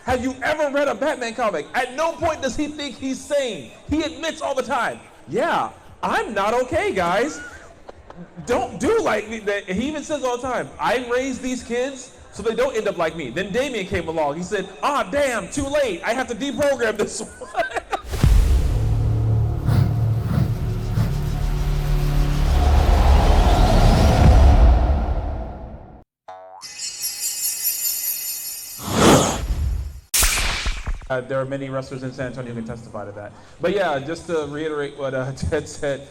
Have you ever read a Batman comic? At no point does he think he's sane. He admits all the time, yeah, I'm not okay, guys. Don't do like me. He even says all the time, I raised these kids so they don't end up like me. Then Damien came along. He said, damn, too late. I have to deprogram this one. There are many wrestlers in San Antonio who can testify to that. But yeah, just to reiterate what Ted said,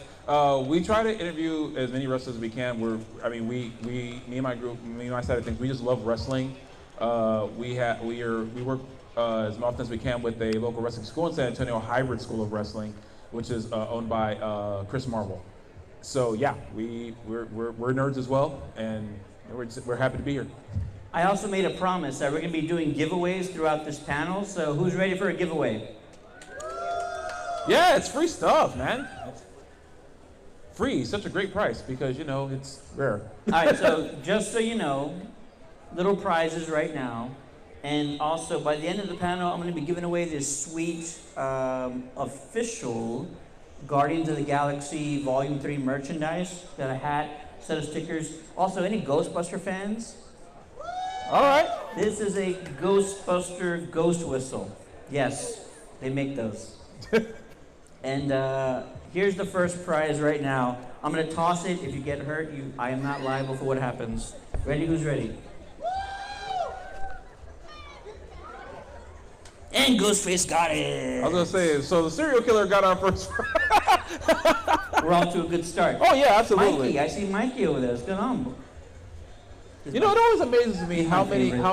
we try to interview as many wrestlers as we can. Me and my group, me and my side of things, we just love wrestling. We work as often as we can with a local wrestling school in San Antonio, a hybrid school of wrestling, which is owned by Chris Marvel. So yeah, we're nerds as well, and we're happy to be here. I also made a promise that we're going to be doing giveaways throughout this panel, so who's ready for a giveaway? Yeah, it's free stuff, man. It's free, such a great price because, it's rare. All right, so just so you know, little prizes right now. And also, by the end of the panel, I'm going to be giving away this sweet official Guardians of the Galaxy Volume 3 merchandise. Got a hat, set of stickers. Also, any Ghostbuster fans? All right. This is a Ghostbuster ghost whistle. Yes, they make those. And here's the first prize right now. I'm going to toss it. If you get hurt, I am not liable for what happens. Ready? Who's ready? And Ghostface got it. I was going to say, so the serial killer got our first prize. We're off to a good start. Oh, yeah, absolutely. Mikey, I see Mikey over there. What's going on? It always amazes me how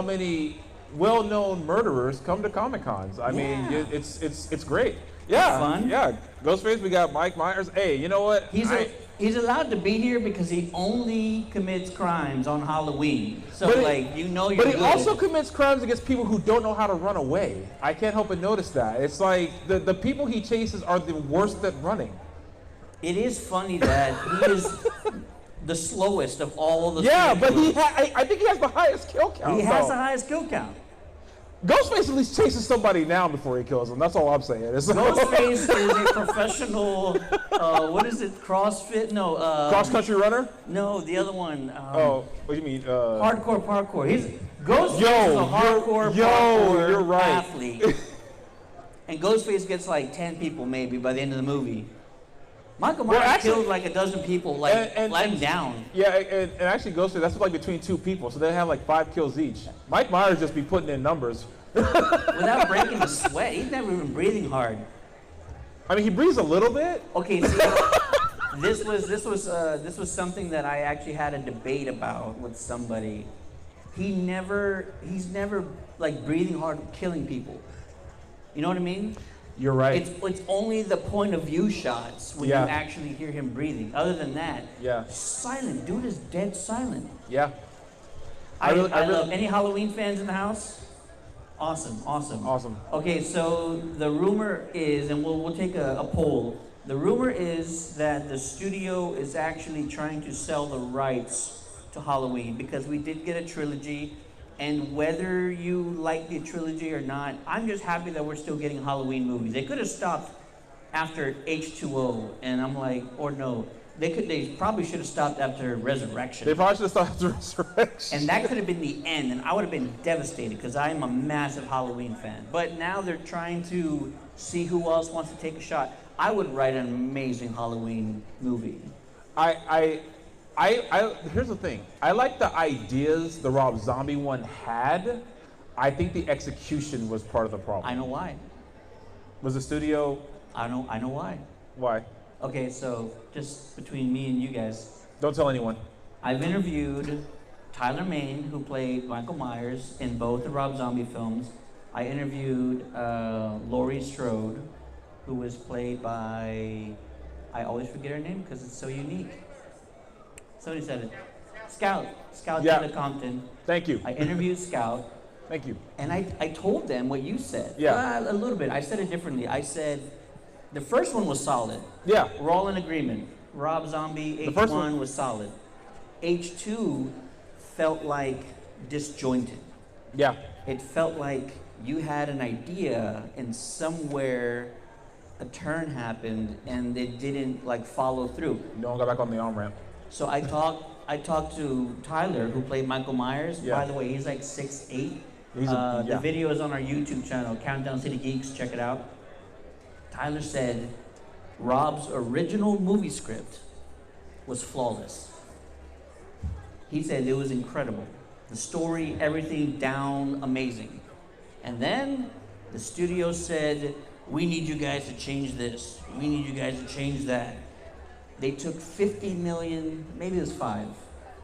many well-known murderers come to Comic-Cons. I mean, it's great. Yeah, fun. Yeah. Ghostface, we got Mike Myers. Hey, you know what? He's allowed to be here because he only commits crimes on Halloween. So you're But he good. also commits crimes against people who don't know how to run away. I can't help but notice that. It's like the people he chases are the worst at running. It is funny that he is the slowest of all the. Yeah, but I think he has the highest kill count. He has the highest kill count. Ghostface at least chases somebody down before he kills them. That's all I'm saying. Ghostface is a professional, what is it, CrossFit? No. Cross-country runner? No, the other one. What do you mean? Hardcore parkour. Ghostface is a hardcore parkour you're right. athlete. And Ghostface gets like 10 people maybe by the end of the movie. Michael Myers killed like a dozen people, lying down. Yeah, and actually Ghostface, that's like between two people, so they have like 5 kills each. Mike Myers just be putting in numbers. Without breaking a sweat. He's never even breathing hard. I mean, he breathes a little bit. Okay, see, this was something that I actually had a debate about with somebody. He's never like breathing hard, killing people. You know what I mean? You're right. It's only the point of view shots when you actually hear him breathing. Other than that, silent. Dude is dead silent. Yeah. I love any Halloween fans in the house. Awesome. Okay, so the rumor is, and we'll take a poll. The rumor is that the studio is actually trying to sell the rights to Halloween because we did get a trilogy. And whether you like the trilogy or not, I'm just happy that we're still getting Halloween movies. They could have stopped after H2O, and I'm like, or no, they probably should have stopped after Resurrection. They probably should have stopped after Resurrection. And that could have been the end, and I would have been devastated because I am a massive Halloween fan. But now they're trying to see who else wants to take a shot. I would write an amazing Halloween movie. Here's the thing. I like the ideas the Rob Zombie one had. I think the execution was part of the problem. I know why. Was the studio? I know why. Why? Okay, so just between me and you guys. Don't tell anyone. I've interviewed Tyler Mane, who played Michael Myers in both the Rob Zombie films. I interviewed Laurie Strode, who was played by, I always forget her name because it's so unique. Somebody said it. Scout Taylor Compton. Thank you. I interviewed Scout. Thank you. And I told them what you said. Yeah. A little bit. I said it differently. I said, the first one was solid. Yeah. We're all in agreement. Rob Zombie, H1 was solid. H2 felt like disjointed. Yeah. It felt like you had an idea and somewhere a turn happened and it didn't like follow through. No one got back on the on-ramp. So I talked to Tyler, who played Michael Myers. Yeah. By the way, he's like 6'8". Yeah. The video is on our YouTube channel, Countdown City Geeks. Check it out. Tyler said Rob's original movie script was flawless. He said it was incredible. The story, everything down, amazing. And then the studio said, we need you guys to change this. We need you guys to change that. They took 50 million, maybe it was 5,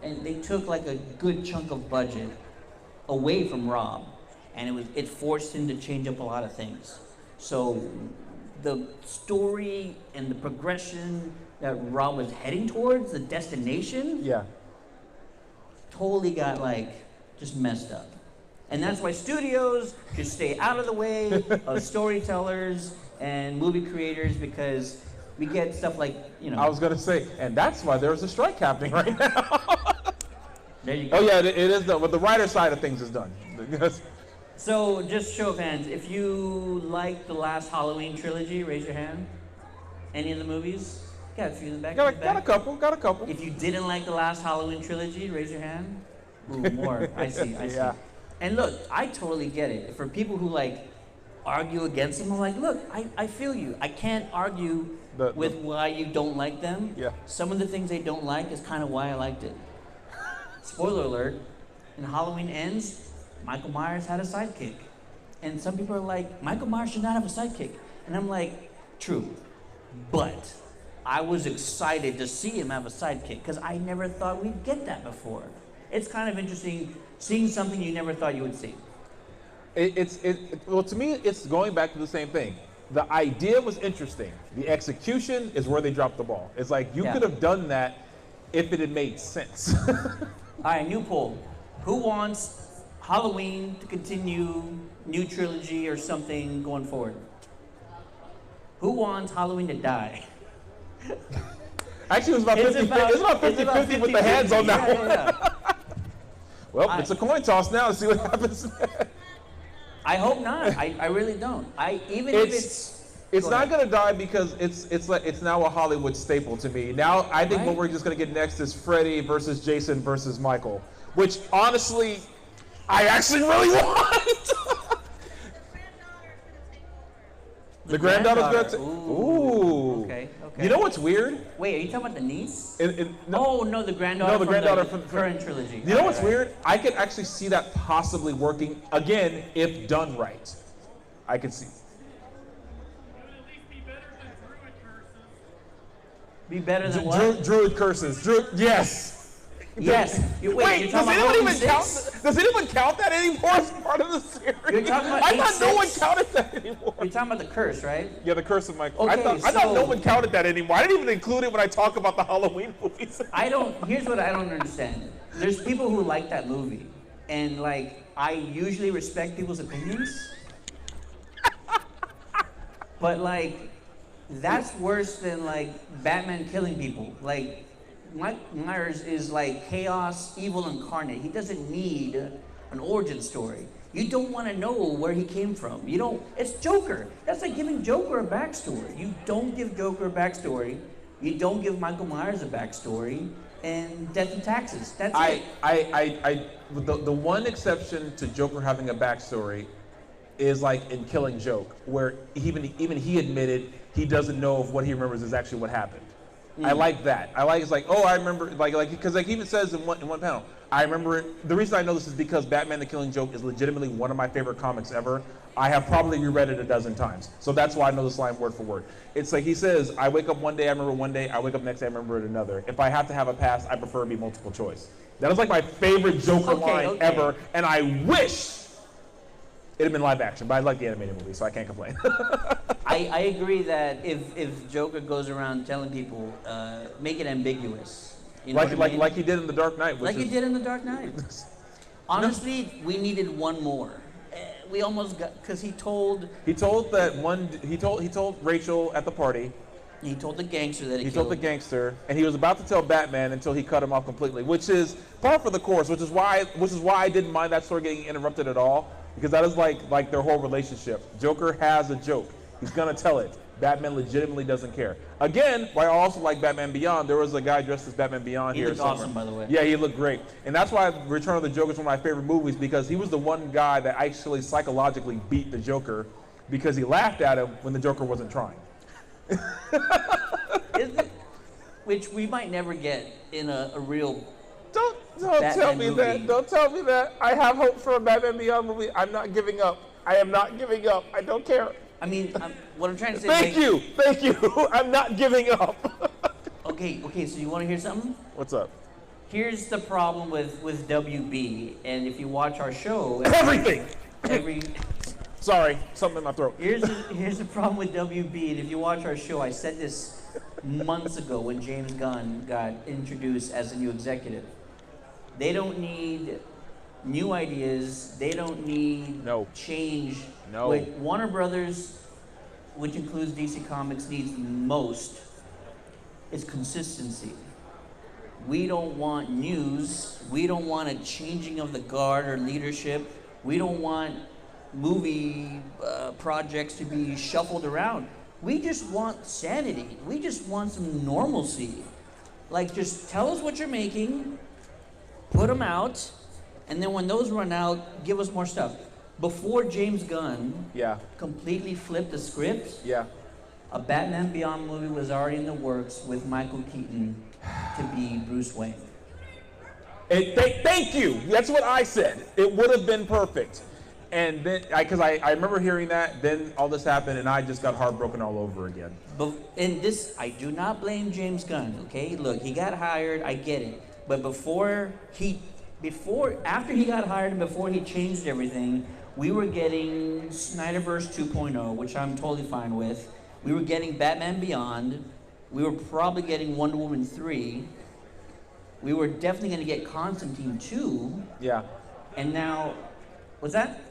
and they took like a good chunk of budget away from Rob, and it forced him to change up a lot of things. So the story and the progression that Rob was heading towards, the destination, totally got like just messed up. And that's why studios should stay out of the way of storytellers and movie creators, because we get stuff like, you know. I was gonna say, and that's why there's a strike happening right now. There you go. Oh yeah, it is done, but the writer side of things is done. So just show of hands, if you like the last Halloween trilogy, raise your hand. Any of the movies? Got a few in the back. Got a couple. If you didn't like the last Halloween trilogy, raise your hand. Ooh, more. I see. Yeah. And look, I totally get it. For people who like argue against them, I'm like, look, I feel you. I can't argue with why you don't like them. Yeah. Some of the things they don't like is kind of why I liked it. Spoiler alert, in Halloween Ends, Michael Myers had a sidekick. And some people are like, Michael Myers should not have a sidekick. And I'm like, true. But I was excited to see him have a sidekick because I never thought we'd get that before. It's kind of interesting seeing something you never thought you would see. Well, to me, it's going back to the same thing. The idea was interesting. The execution is where they dropped the ball. It's like you could have done that if it had made sense. All right, new poll. Who wants Halloween to continue, new trilogy or something going forward? Who wants Halloween to die? Actually, it was about 50-50 with the hands on that one. Yeah. Well, it's a coin toss now to see what happens. I hope not. I really don't. It's not going to die because it's now a Hollywood staple to me. Now I think what we're just going to get next is Freddy versus Jason versus Michael, which honestly I actually really want. The granddaughter's going to. Ooh. Okay. You know what's weird? Wait, are you talking about the niece? No. No, the granddaughter. No, the granddaughter from the current trilogy. You know what's weird? I could actually see that possibly working again if done right. I could see. Be better than what? Druid curses. Yes. Yes. Wait, does anyone count that anymore as part of the series? You're talking about I thought no one counted that anymore. You're talking about the curse, right? Yeah, the curse of Michael. Okay, I thought no one counted that anymore. I didn't even include it when I talk about the Halloween movies. Here's what I don't understand. There's people who like that movie, and like I usually respect people's opinions, but like that's worse than like Batman killing people. Like Mike Myers is like chaos, evil incarnate. He doesn't need an origin story. You don't want to know where he came from. It's Joker. That's like giving Joker a backstory. You don't give Joker a backstory. You don't give Michael Myers a backstory. And death and taxes. That's it. The one exception to Joker having a backstory is like in Killing Joke, where even he admitted he doesn't know if what he remembers is actually what happened. I like that. It's like, oh, I remember, because he even says in one panel, I remember it. The reason I know this is because Batman: The Killing Joke is legitimately one of my favorite comics ever. I have probably reread it a dozen times, so that's why I know this line word for word. It's like he says, I wake up one day, I remember one day. I wake up next day, I remember it another. If I have to have a past, I prefer it be multiple choice. That is like my favorite Joker line ever, and I wish it had been live action, but I like the animated movie, so I can't complain. I agree that if Joker goes around telling people, make it ambiguous. You know like he did in The Dark Knight. He did in The Dark Knight. Honestly, we needed one more. We almost got, because he told Rachel at the party. He told the gangster that he killed. He told the gangster, and he was about to tell Batman until he cut him off completely, which is par for the course. Which is why I didn't mind that story getting interrupted at all. because that is like their whole relationship. Joker has a joke. He's gonna tell it. Batman legitimately doesn't care. Again, why I also like Batman Beyond, there was a guy dressed as Batman Beyond here somewhere. He looked awesome, by the way. Yeah, he looked great. And that's why Return of the Joker is one of my favorite movies, because he was the one guy that actually psychologically beat the Joker because he laughed at him when the Joker wasn't trying. Which we might never get in a real Don't Batman tell me movie. that. Don't tell me that. I have hope for a Batman Beyond movie. I'm not giving up. I am not giving up. I don't care. I mean, what I'm trying to say Thank you. I'm not giving up. Okay, so you want to hear something? What's up? Here's the problem with WB, and if you watch our show... Everything! Every... Sorry, something in my throat. Here's the problem with WB, and if you watch our show, I said this months ago when James Gunn got introduced as a new executive. They don't need new ideas. They don't need change. No. What Warner Brothers, which includes DC Comics, needs most is consistency. We don't want news. We don't want a changing of the guard or leadership. We don't want movie projects to be shuffled around. We just want sanity. We just want some normalcy. Like, just tell us what you're making, put them out, and then when those run out, give us more stuff. Before James Gunn completely flipped the script, a Batman Beyond movie was already in the works with Michael Keaton to be Bruce Wayne. Thank you. That's what I said. It would have been perfect. And then, because I remember hearing that, then all this happened, and I just got heartbroken all over again. And this, I do not blame James Gunn, okay? Look, he got hired, I get it. But after he got hired and before he changed everything, we were getting Snyderverse 2.0, which I'm totally fine with. We were getting Batman Beyond. We were probably getting Wonder Woman 3. We were definitely going to get Constantine 2. Yeah. And now, what's that?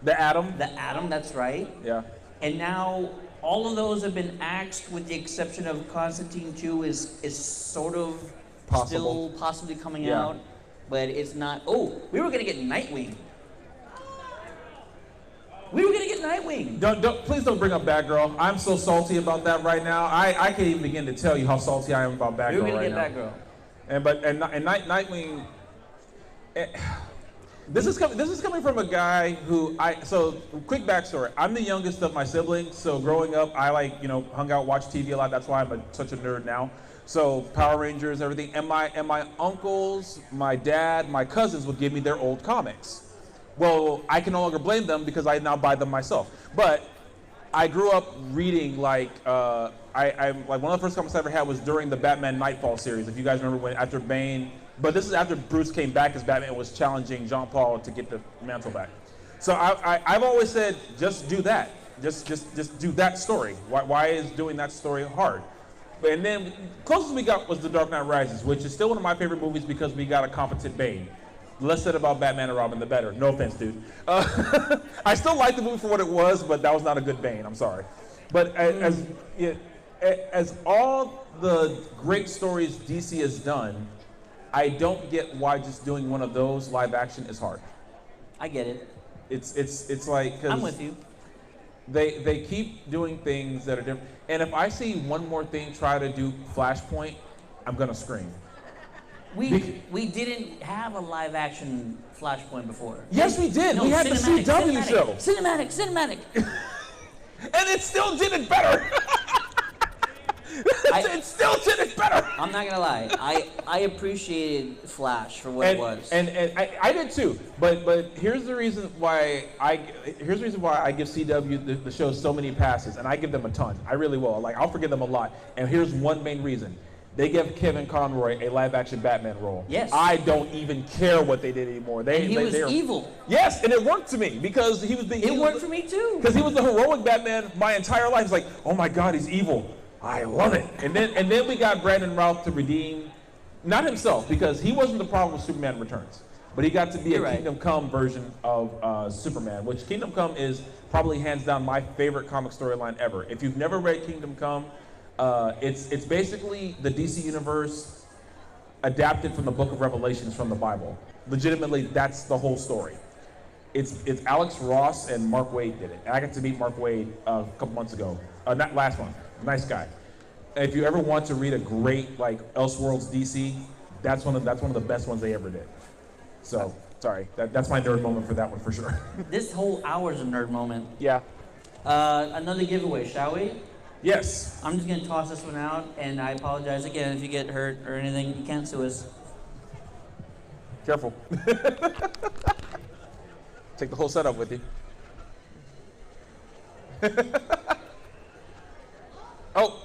The Atom. The Atom, that's right. Yeah. And now all of those have been axed with the exception of Constantine 2 is sort of still possibly coming out, but it's not. Oh, we were going to get Nightwing. Please don't bring up Batgirl. I'm so salty about that right now. I can't even begin to tell you how salty I am about Batgirl right now. We were going to get Batgirl. And Nightwing. This is coming from a guy who so quick backstory. I'm the youngest of my siblings, so growing up I hung out, watched TV a lot. That's why I'm such a nerd now. So Power Rangers, everything, and my uncles, my dad, my cousins would give me their old comics. Well, I can no longer blame them because I now buy them myself. But I grew up reading like one of the first comics I ever had was during the Batman Nightfall series. If you guys remember when after Bane, but this is after Bruce came back as Batman and was challenging Jean-Paul to get the mantle back. So I've always said just do that, just do that story. Why is doing that story hard? And then closest we got was The Dark Knight Rises, which is still one of my favorite movies because we got a competent Bane. Less said about Batman and Robin, the better. No offense, dude. I still like the movie for what it was, but that was not a good Bane. I'm sorry. But as all the great stories DC has done, I don't get why just doing one of those live action is hard. I get it. It's like, 'cause I'm with you. They keep doing things that are different. And if I see one more thing try to do Flashpoint, I'm gonna scream. We didn't have a live action Flashpoint before. Yes, we did. We had the CW show. Cinematic. And it still did it better. It still did it better. I'm not gonna lie. I appreciated Flash for what it was. And I did too. But here's the reason why I give CW the show so many passes, and I give them a ton. I really will. Like I'll forgive them a lot. And here's one main reason. They give Kevin Conroy a live-action Batman role. Yes. I don't even care what they did anymore. He was evil. Yes, and it worked to me because he was the. It worked for me too. Because he was the heroic Batman my entire life. It's like, oh my God, he's evil. I love it. And then we got Brandon Routh to redeem, not himself, because he wasn't the problem with Superman Returns, but he got to be Kingdom Come version of Superman, which Kingdom Come is probably hands down my favorite comic storyline ever. If you've never read Kingdom Come, it's basically the DC universe adapted from the Book of Revelations from the Bible. Legitimately, that's the whole story. It's Alex Ross and Mark Waid did it. And I got to meet Mark Waid a couple months ago. Not last month. Nice guy. If you ever want to read a great like Elseworlds DC, that's one of the best ones they ever did. So sorry, that's my nerd moment for that one for sure. This whole hour's a nerd moment. Yeah. Another giveaway, shall we? Yes. I'm just gonna toss this one out, and I apologize again if you get hurt or anything. You can't sue us. Careful. Take the whole setup with you. Oh.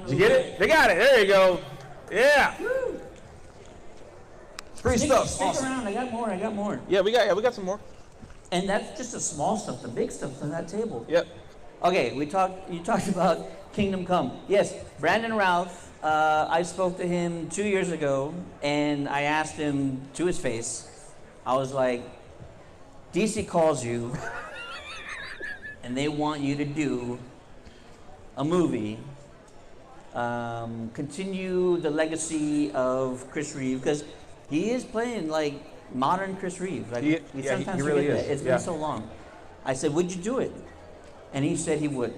Did you get it? They got it. There you go. Yeah. Woo. Free stuff. Stick Awesome. around. I got more. Yeah, we got some more. And that's just the small stuff. The big stuff's on that table. Yep. Okay, you talked about Kingdom Come. Yes, Brandon Routh, I spoke to him 2 years ago, and I asked him to his face, I was like, DC calls you, and they want you to do a movie, continue the legacy of Chris Reeve, because he is playing like modern Chris Reeve. Like, he sometimes really forget is. that. It's been so long. I said, would you do it? And he said he would.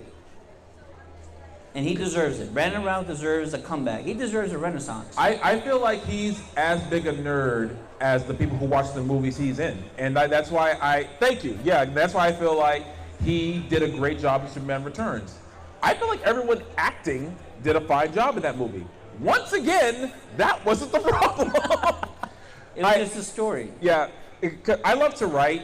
And he deserves it. Brandon Routh deserves a comeback. He deserves a renaissance. I feel like he's as big a nerd as the people who watch the movies he's in. And that's why thank you. Yeah, that's why I feel like he did a great job in Superman Returns. I feel like everyone acting did a fine job in that movie. Once again, that wasn't the problem. It was just a story. Yeah, I love to write.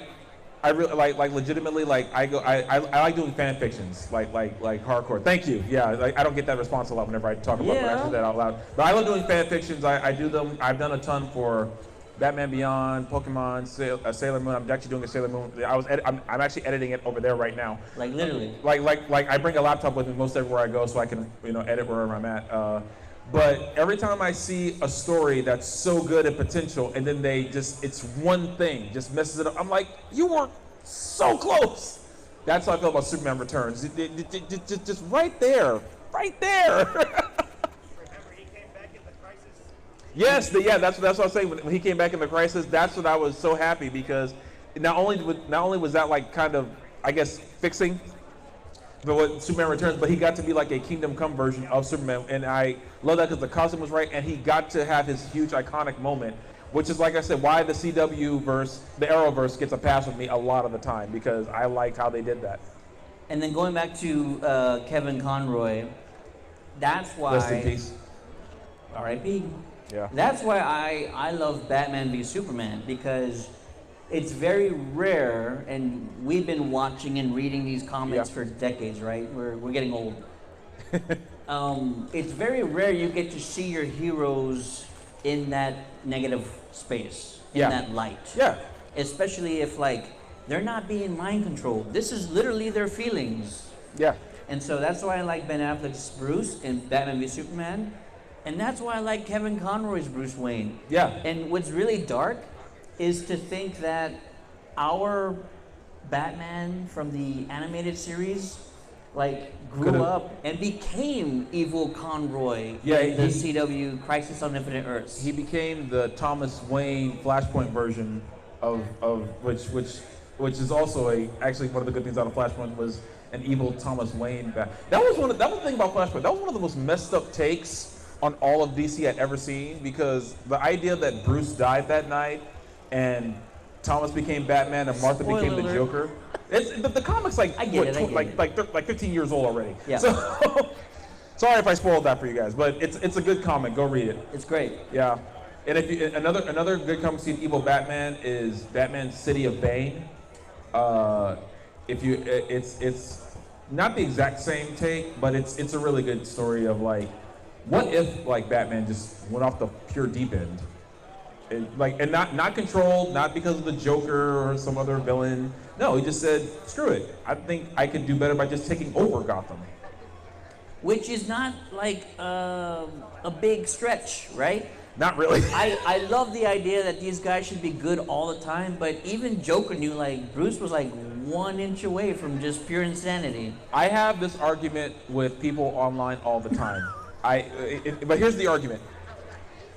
I really like legitimately like I like doing fan fictions like hardcore. Thank you. Yeah, like I don't get that response a lot whenever I talk about actually that out loud. But I love doing fan fictions. I do them. I've done a ton for Batman Beyond, Pokemon, Sailor Moon. I'm actually doing a Sailor Moon. I'm actually editing it over there right now. Like literally. Like I bring a laptop with me most everywhere I go so I can edit wherever I'm at. But every time I see a story that's so good at potential and then it's one thing, just messes it up, I'm like, you were so close. That's how I feel about Superman Returns. Just right there. Right there. Remember, he came back in the Crisis? Yes, that's what I was saying. When he came back in the Crisis, that's what I was so happy because not only was that like kind of, I guess, fixing what Superman Returns, but he got to be like a Kingdom Come version of Superman, and I love that because the costume was right, and he got to have his huge iconic moment, which is, like I said, why the CW verse, the Arrowverse gets a pass with me a lot of the time, because I liked how they did that. And then going back to Kevin Conroy, that's why... Rest in peace. R.I.P. Yeah. That's why I love Batman v Superman, because it's very rare, and we've been watching and reading these comics for decades, right? We're getting old. It's very rare you get to see your heroes in that negative space, in that light. Yeah. Especially if, like, they're not being mind controlled. This is literally their feelings. Yeah. And so that's why I like Ben Affleck's Bruce in Batman v Superman. And that's why I like Kevin Conroy's Bruce Wayne. Yeah. And what's really dark is to think that our Batman from the animated series grew up and became evil Conroy in the CW Crisis on Infinite Earths. He became the Thomas Wayne Flashpoint version of which is also actually one of the good things out of Flashpoint was an evil Thomas Wayne. That was the thing about Flashpoint. That was one of the most messed up takes on all of DC I'd ever seen, because the idea that Bruce died that night and Thomas became Batman and Martha became the Joker. The comic's like 15 years old already. Yeah. So sorry if I spoiled that for you guys, but it's a good comic. Go read it. It's great. Yeah. And if another good comic scene, Evil Batman, is Batman City of Bane. It's not the exact same take, but it's a really good story of like, what if like Batman just went off the pure deep end, and not controlled, not because of the Joker or some other villain. No, he just said, screw it. I think I could do better by just taking over Gotham. Which is not like a big stretch, right? Not really. I love the idea that these guys should be good all the time, but even Joker knew like Bruce was like 1 inch away from just pure insanity. I have this argument with people online all the time. But here's the argument.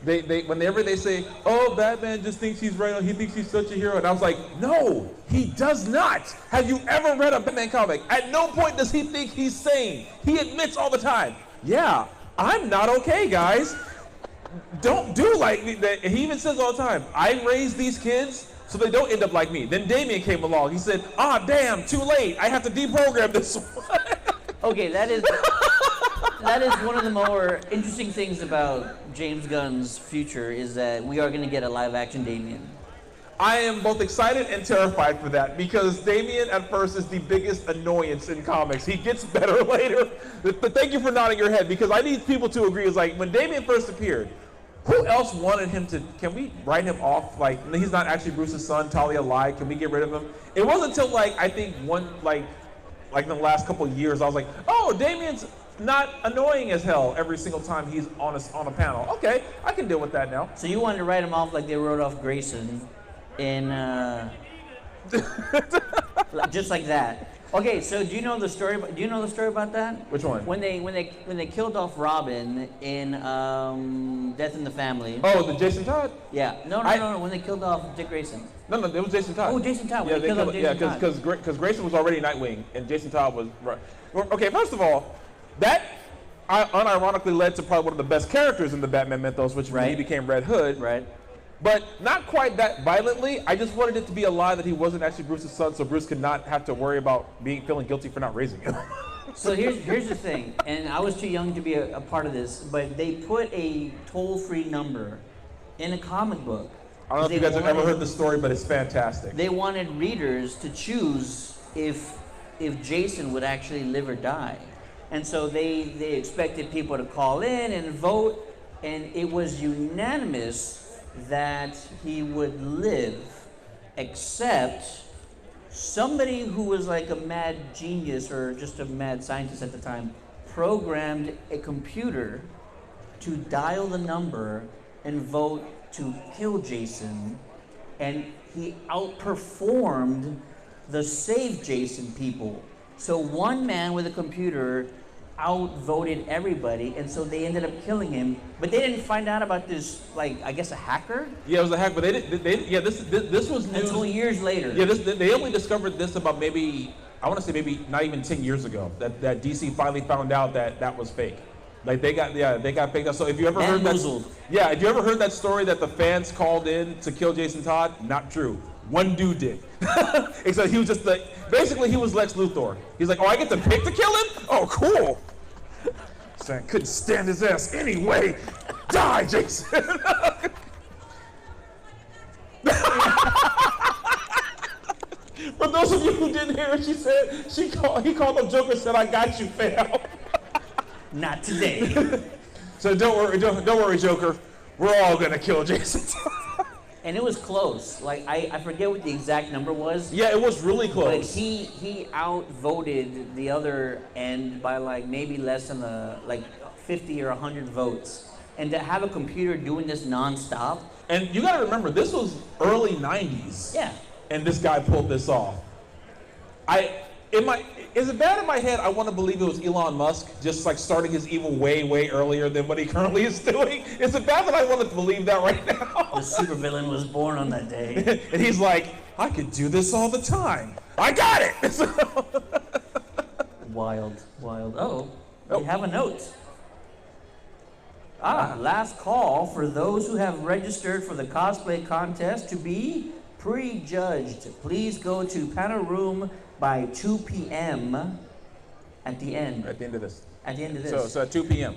Whenever they say, "Oh, Batman just thinks he's right, he thinks he's such a hero," and I was like, "No, he does not." Have you ever read a Batman comic? At no point does he think he's sane. He admits all the time, "Yeah, I'm not okay, guys. Don't do like me." He even says all the time, "I raised these kids so they don't end up like me." Then Damian came along. He said, "Ah, damn, too late. I have to deprogram this one." Okay, that is one of the more interesting things about James Gunn's future is that we are going to get a live-action Damian. I am both excited and terrified for that because Damian at first is the biggest annoyance in comics. He gets better later. But thank you for nodding your head because I need people to agree. It's like when Damian first appeared, who else wanted him to, can we write him off? Like, he's not actually Bruce's son, Talia lied, can we get rid of him? It wasn't until like, I think in the last couple of years, I was like, oh, Damian's not annoying as hell every single time he's on a panel. Okay, I can deal with that now. So you wanted to write him off like they wrote off Grayson in, just like that. Okay, so do you know the story about that? Which one? When they killed off Robin in Death in the Family. Oh, the Jason Todd? Yeah. No. When they killed off Dick Grayson. No, it was Jason Todd. Oh, Jason Todd. Yeah, they killed off Jason Todd. Because Grayson was already Nightwing, and Jason Todd was. Okay, first of all, that unironically led to probably one of the best characters in the Batman mythos, which when he became Red Hood. Right. But not quite that violently. I just wanted it to be a lie that he wasn't actually Bruce's son, so Bruce could not have to worry about feeling guilty for not raising him. So here's the thing, and I was too young to be a part of this, but they put a toll-free number in a comic book. I don't know if you guys have ever heard the story, but it's fantastic. They wanted readers to choose if Jason would actually live or die. And so they expected people to call in and vote, and it was unanimous that he would live, except somebody who was like a mad genius or just a mad scientist at the time programmed a computer to dial the number and vote to kill Jason, and he outperformed the Save Jason people. So one man with a computer outvoted everybody, and so they ended up killing him. But they didn't find out about this, like, I guess a hacker? Yeah, it was a hack, but this was news. Until years later. Yeah, they only discovered this about maybe not even 10 years ago, that DC finally found out that was fake. Like they got faked out. So if you ever heard that story that the fans called in to kill Jason Todd, not true. One dude did. Except he was just basically he was Lex Luthor. He's like, oh, I get to pick to kill him? Oh, cool. So I couldn't stand his ass anyway. Die, Jason. For those of you who didn't hear it, he called up Joker and said, I got you, fam. Not today. So don't worry, Joker. We're all gonna kill Jason. And it was close. Like I forget what the exact number was. Yeah, it was really close. But he outvoted the other end by like maybe less than 50 or 100 votes. And to have a computer doing this nonstop. And you gotta remember, this was early 90s. Yeah. And this guy pulled this off. Is it bad in my head? I want to believe it was Elon Musk just like starting his evil way, way earlier than what he currently is doing. Is it bad that I want to believe that right now? The supervillain was born on that day. And he's like, I could do this all the time. I got it! Wild. Oh, we have a note. Last call for those who have registered for the cosplay contest to be prejudged. Please go to panel room by 2 p.m. at the end. At the end of this. At the end of this. So at 2 p.m.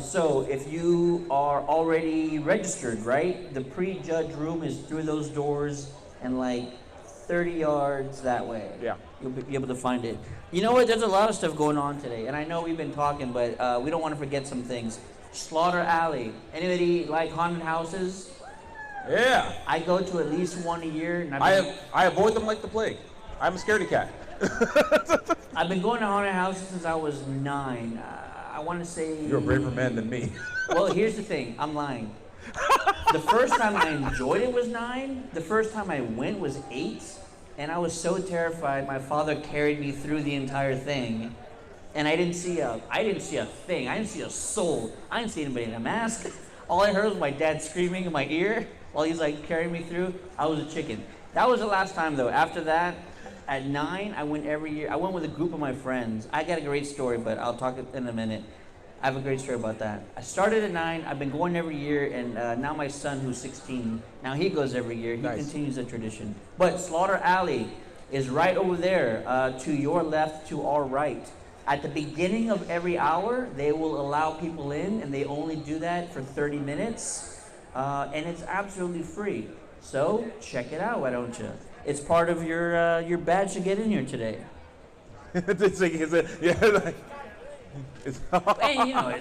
So if you are already registered, right? The prejudge room is through those doors and like 30 yards that way. Yeah. You'll be able to find it. You know what? There's a lot of stuff going on today. And I know we've been talking, but we don't want to forget some things. Slaughter Alley. Anybody like haunted houses? Yeah. I go to at least one a year. And I avoid them like the plague. I'm a scaredy cat. I've been going to haunted houses since I was 9. I want to say... You're a braver man than me. Well, here's the thing. I'm lying. The first time I enjoyed it was 9. The first time I went was 8. And I was so terrified, my father carried me through the entire thing. And I didn't see a thing. I didn't see a soul. I didn't see anybody in a mask. all I heard was my dad screaming in my ear while he's like carrying me through. I was a chicken. That was the last time though. After that, at 9, I went every year. I went with a group of my friends. I got a great story, but I'll talk in a minute. I have a great story about that. I started at 9. I've been going every year, and now my son, who's 16, now he goes every year. He continues the tradition. But Slaughter Alley is right over there, to your left, to our right. At the beginning of every hour, they will allow people in, and they only do that for 30 minutes, and it's absolutely free. So check it out, why don't you? It's part of your badge to get in here today. And you know,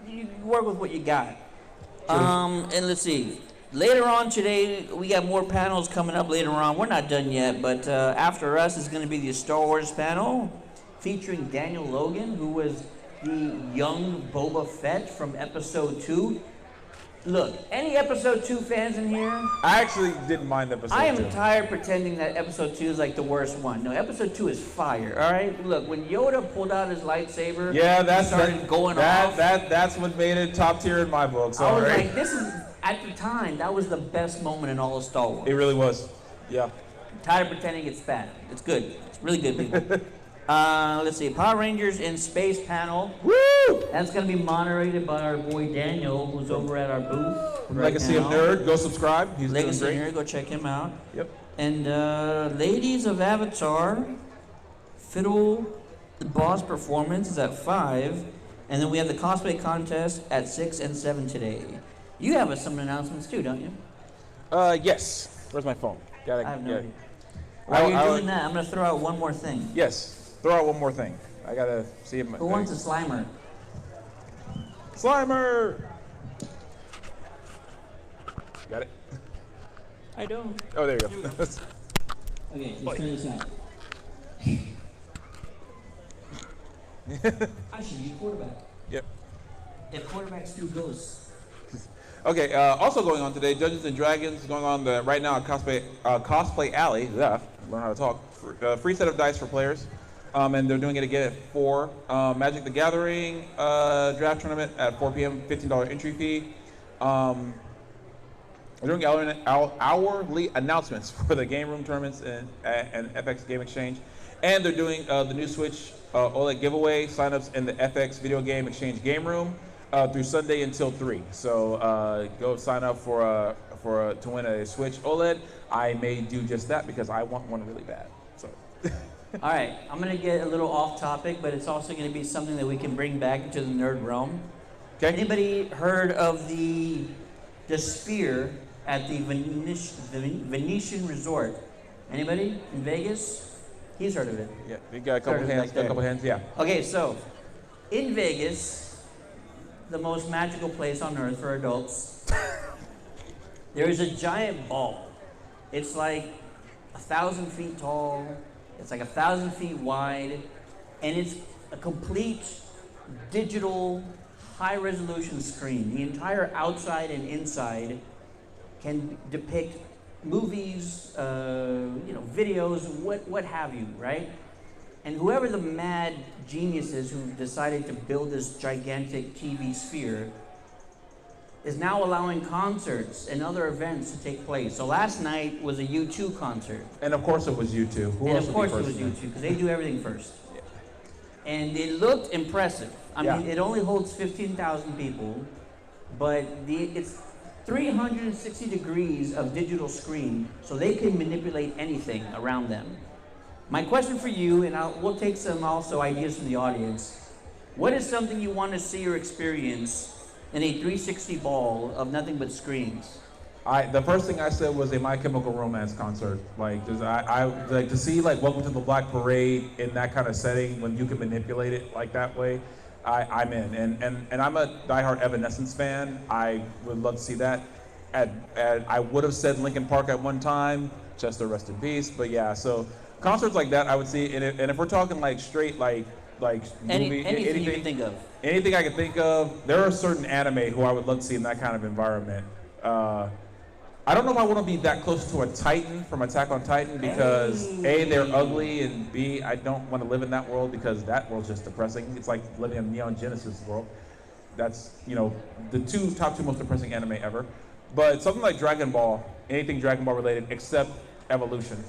you work with what you got. And let's see. Later on today, we got more panels coming up later on. We're not done yet, but after us is going to be the Star Wars panel featuring Daniel Logan, who was the young Boba Fett from Episode 2. Look, any Episode 2 fans in here? I actually didn't mind Episode 2. I am tired pretending that Episode 2 is like the worst one. No, Episode 2 is fire, all right? Look, when Yoda pulled out his lightsaber, that's what made it top tier in my book. I was like, this is, at the time, that was the best moment in all of Star Wars. It really was, yeah. I'm tired of pretending it's bad. It's good. It's really good, people. Let's see, Power Rangers in Space panel. Woo! That's going to be moderated by our boy Daniel, who's over at our booth right Legacy now. of Nerd, go subscribe. He's Legacy doing of Nerd, go check him out. Yep. And Ladies of Avatar, Fiddle the Boss performance is at 5. And then we have the cosplay contest at 6 and 7 today. You have some announcements too, don't you? Yes. Where's my phone? I have no idea. While you're doing that, I'm going to throw out one more thing. Yes. Throw out one more thing. I gotta see him. Who wants a Slimer? Slimer! Got it? I don't. Oh, there you go. Okay, let's try this out. I should be quarterback. Yep. If quarterbacks do ghosts. Okay, also going on today, Dungeons and Dragons going on right now at Cosplay Alley. Yeah, learn how to talk. Free set of dice for players. And they're doing it again at 4. Magic the Gathering draft tournament at 4 p.m., $15 entry fee. They're doing hourly announcements for the game room tournaments and FX Game Exchange. And they're doing the new Switch OLED giveaway signups in the FX Video Game Exchange game room through Sunday until 3. So go sign up to win a Switch OLED. I may do just that because I want one really bad. So. All right, I'm going to get a little off topic, but it's also going to be something that we can bring back into the nerd realm. Okay. Anybody heard of the Sphere at the Venetian Resort? Anybody in Vegas? He's heard of it. Yeah, we got a couple hands, yeah. Okay, so in Vegas, the most magical place on earth for adults, there is a giant ball. It's like 1,000 feet tall. It's like 1,000 feet wide, and it's a complete digital, high-resolution screen. The entire outside and inside can depict movies, videos, what have you, right? And whoever the mad genius is who decided to build this gigantic TV sphere is now allowing concerts and other events to take place. So last night was a U2 concert. And of course it was U2. And of course it was U2, because they do everything first. Yeah. And it looked impressive. I mean, it only holds 15,000 people, but it's 360 degrees of digital screen, so they can manipulate anything around them. My question for you, and we'll take some also ideas from the audience, what is something you want to see or experience in a 360 ball of nothing but screens? The first thing I said was a My Chemical Romance concert. Like, I like to see like Welcome to the Black Parade in that kind of setting when you can manipulate it like that way. I'm in, and I'm a diehard Evanescence fan. I would love to see that. I would have said Linkin Park at one time, Chester rest in peace. But yeah, so concerts like that I would see. And if we're talking like straight like movie, anything you can think of. Anything I can think of. There are certain anime who I would love to see in that kind of environment. I don't know if I want to be that close to a Titan from Attack on Titan because A, they're ugly, and B, I don't want to live in that world because that world's just depressing. It's like living in Neon Genesis world. that's the top two most depressing anime ever. But something like Dragon Ball, anything Dragon Ball related except Evolution,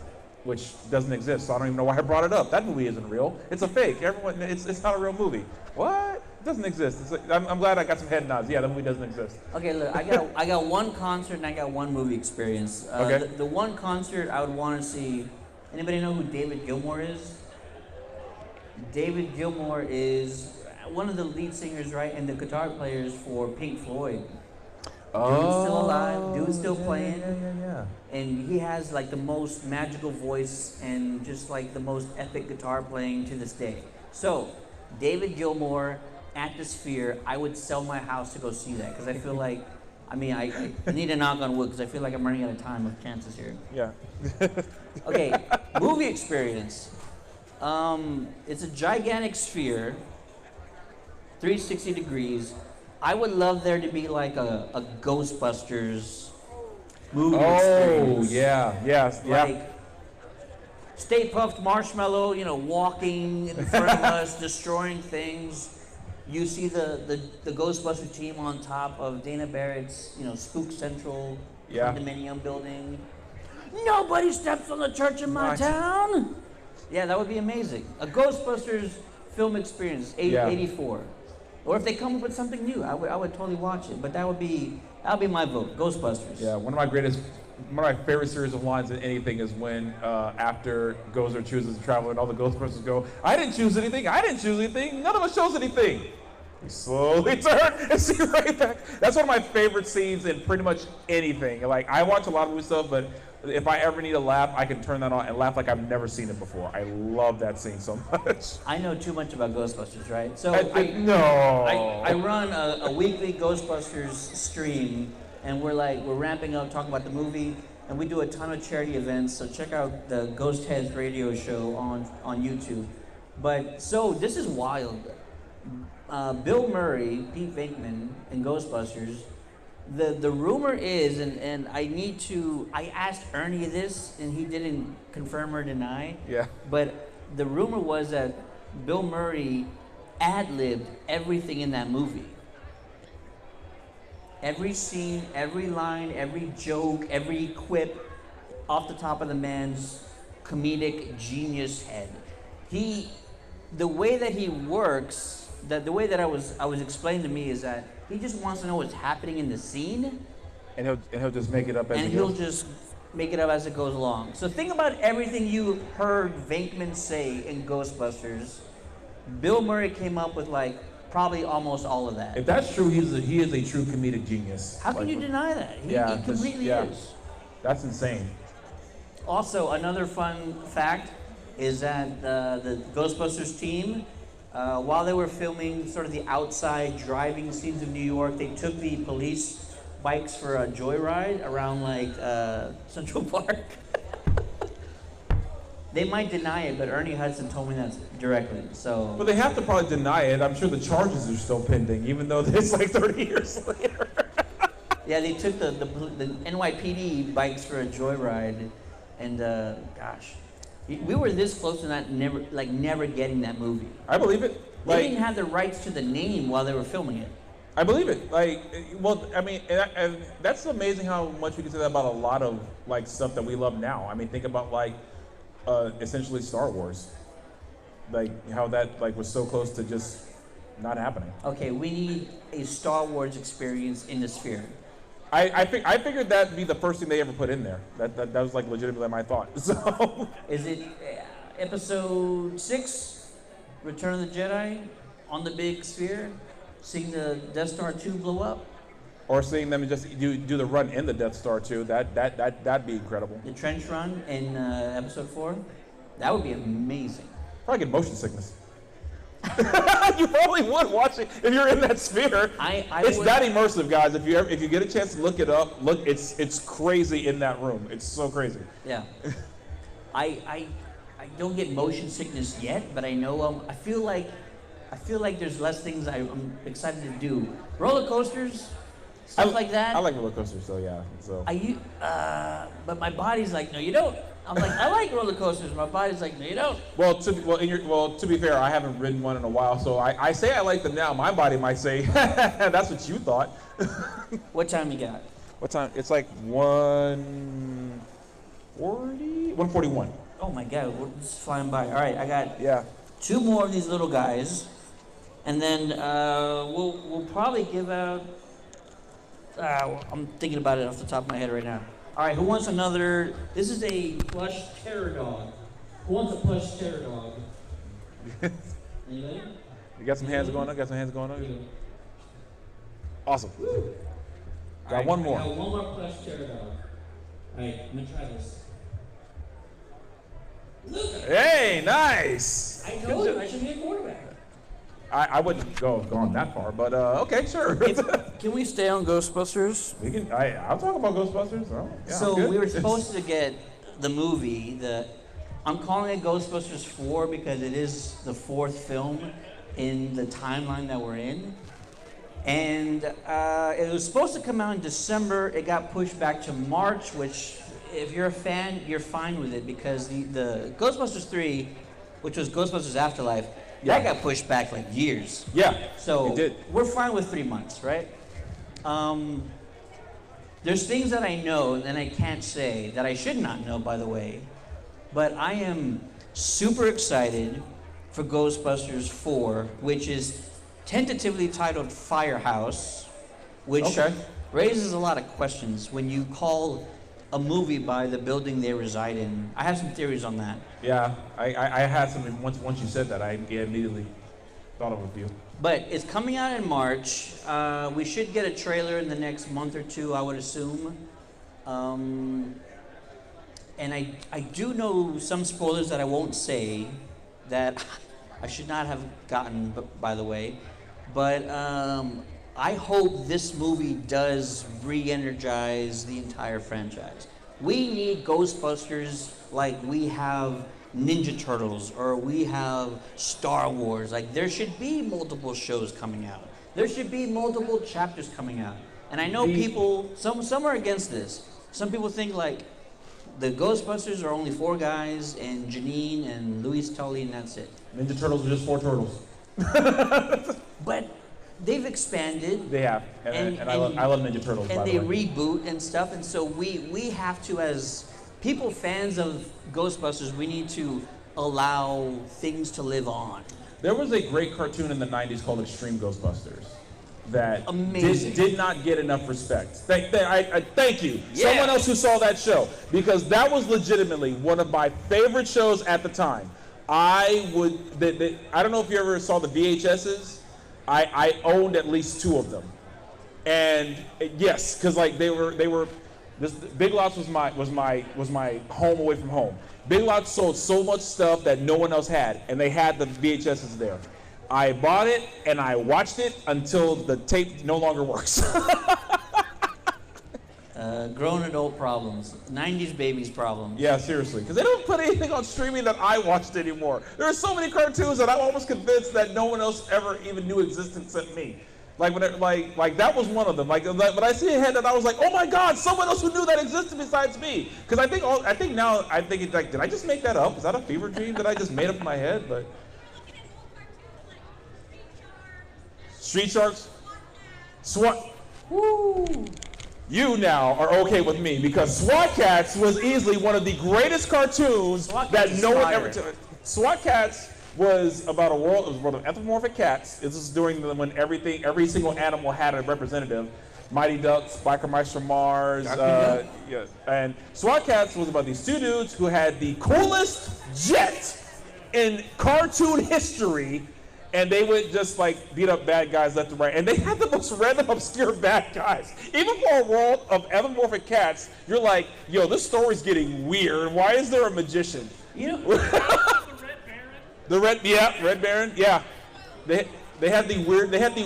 which doesn't exist, so I don't even know why I brought it up. That movie isn't real. It's a fake. It's not a real movie. What? It doesn't exist. I'm glad I got some head nods. Yeah, that movie doesn't exist. Okay, look, I got one concert and I got one movie experience. Okay. The one concert I would want to see. Anybody know who David Gilmour is? David Gilmour is one of the lead singers, right, and the guitar players for Pink Floyd. Dude's still alive. Dude's still playing. Yeah. And he has like the most magical voice and just like the most epic guitar playing to this day. So, David Gilmour at the Sphere, I would sell my house to go see that because I feel like, I need to knock on wood because I feel like I'm running out of time with chances here. Yeah. Okay, movie experience. It's a gigantic sphere, 360 degrees. I would love there to be like a Ghostbusters movie experience. Oh, yeah. Like Stay Puft Marshmallow, walking in front of us, destroying things. You see the Ghostbuster team on top of Dana Barrett's, Spook Central condominium building. Nobody steps on the church in my town. Yeah, that would be amazing. A Ghostbusters film experience, 84. Or if they come up with something new, I would totally watch it. But that would be my vote. Ghostbusters. Yeah, one of my favorite series of lines in anything is when after Gozer chooses to travel and all the Ghostbusters go, I didn't choose anything, none of us chose anything. You slowly turn and see right back. That's one of my favorite scenes in pretty much anything. Like, I watch a lot of movie stuff, but if I ever need a laugh, I can turn that on and laugh like I've never seen it before. I love that scene so much. I know too much about Ghostbusters, right? So I run a weekly Ghostbusters stream, and we're ramping up, talking about the movie, and we do a ton of charity events. So check out the Ghost Heads radio show on YouTube. But so this is wild. Bill Murray, Pete Venkman, and Ghostbusters. The rumor is, and I asked Ernie this, and he didn't confirm or deny. Yeah. But the rumor was that Bill Murray ad-libbed everything in that movie. Every scene, every line, every joke, every quip, off the top of the man's comedic genius head. The way that he works, the way that I was explained to me is that he just wants to know what's happening in the scene. And he'll just make it up as and he goes. he'll just make it up as it goes along. So think about everything you heard Venkman say in Ghostbusters. Bill Murray came up with probably almost all of that. If that's true, he is a true comedic genius. How can you deny that? He completely is. That's insane. Also, another fun fact is that the Ghostbusters team, while they were filming sort of the outside driving scenes of New York, they took the police bikes for a joyride around Central Park. They might deny it, but Ernie Hudson told me that directly. So. But they have to probably deny it. I'm sure the charges are still pending, even though it's 30 years later. Yeah, they took the NYPD bikes for a joyride, and gosh. We were this close to never getting that movie. I believe it. They didn't have the rights to the name while they were filming it. I believe it. And that's amazing how much we can say that about a lot of stuff that we love now. I mean, think about essentially Star Wars, how that was so close to just not happening. Okay, we need a Star Wars experience in the Sphere. I figured that'd be the first thing they ever put in there. That was legitimately my thought. So is it Episode 6, Return of the Jedi, on the big Sphere, seeing the Death Star 2 blow up? Or seeing them just do the run in the Death Star 2, that'd be incredible. The trench run in Episode 4, that would be amazing. Probably get motion sickness. You probably would watch it if you're in that sphere. It's that immersive, guys. If you get a chance to look it up, it's crazy in that room. It's so crazy. Yeah. I don't get motion sickness yet, but I know I feel like there's less things I'm excited to do. Roller coasters, stuff like that. I like roller coasters, so yeah. So. But my body's like, no, you don't. I'm like, I like roller coasters. My body's like, no, you don't. To be fair, I haven't ridden one in a while, so I say I like them now. My body might say, that's what you thought. What time you got? What time? It's like 141. Oh my God, we're just flying by. All right, I got 2 more of these little guys, and then we'll probably give out. I'm thinking about it off the top of my head right now. All right, who wants another? This is a plush terror dog. Who wants a plush terror dog? Anybody? You got some hands going on? Awesome. Got one more. I got one more plush terror dog. All right, I'm gonna try this. Look. Hey, nice. I told you I should be a quarterback. I wouldn't go gone that far, but okay, sure. Can we stay on Ghostbusters? We can. I'll talk about Ghostbusters. Oh, yeah, so we were supposed to get the movie. I'm calling it Ghostbusters 4 because it is the 4th film in the timeline that we're in. And it was supposed to come out in December. It got pushed back to March, which, if you're a fan, you're fine with it because the Ghostbusters 3, which was Ghostbusters Afterlife, that got pushed back like years. Yeah, so it did. We're fine with 3 months, right? There's things that I know and I can't say that I should not know, by the way. But I am super excited for Ghostbusters 4, which is tentatively titled Firehouse, which raises a lot of questions when you call a movie by the building they reside in. I have some theories on that. Yeah, I had some. Once you said that, I immediately thought of a few. But it's coming out in March. We should get a trailer in the next month or 2, I would assume. And I do know some spoilers that I won't say that I should not have gotten, by the way. But I hope this movie does re-energize the entire franchise. We need Ghostbusters like we have Ninja Turtles or we have Star Wars. Like, there should be multiple shows coming out. There should be multiple chapters coming out. And I know people, some are against this. Some people think like the Ghostbusters are only 4 guys and Janine and Louis Tully and that's it. Ninja Turtles are just 4 turtles. But they've expanded. They have, and I love Ninja Turtles. And they reboot and stuff, and so we have to, as people, fans of Ghostbusters, we need to allow things to live on. There was a great cartoon in the 90s called Extreme Ghostbusters that did not get enough respect. Thank you. Yeah. Someone else who saw that show, because that was legitimately one of my favorite shows at the time. I don't know if you ever saw the VHSs. I owned at least 2 of them, and yes, because like they were. This Big Lots was my home away from home. Big Lots sold so much stuff that no one else had, and they had the VHSs there. I bought it and I watched it until the tape no longer works. Grown adult problems, 90s babies problems. Yeah, seriously, because they don't put anything on streaming that I watched anymore. There are so many cartoons that I'm almost convinced that no one else ever even knew existed except me. Like like that was one of them. Like when I see a head that I was like, oh my God, someone else who knew that existed besides me. Because I think it's like, did I just make that up? Is that a fever dream that I just made up in my head? But Street Sharks, SWAT. Woo! You now are okay with me because SWAT Cats was easily one of the greatest cartoons that no one ever took. SWAT Cats was about a world of anthropomorphic cats. This is during when every single animal had a representative. Mighty Ducks, Biker Mice from Mars, and SWAT Cats was about these 2 dudes who had the coolest jet in cartoon history. And they would just like beat up bad guys left and right. And they had the most random, obscure bad guys. Even for a world of anthropomorphic cats, you're like, yo, this story's getting weird. Why is there a magician? You know, the Red Baron, yeah. They had the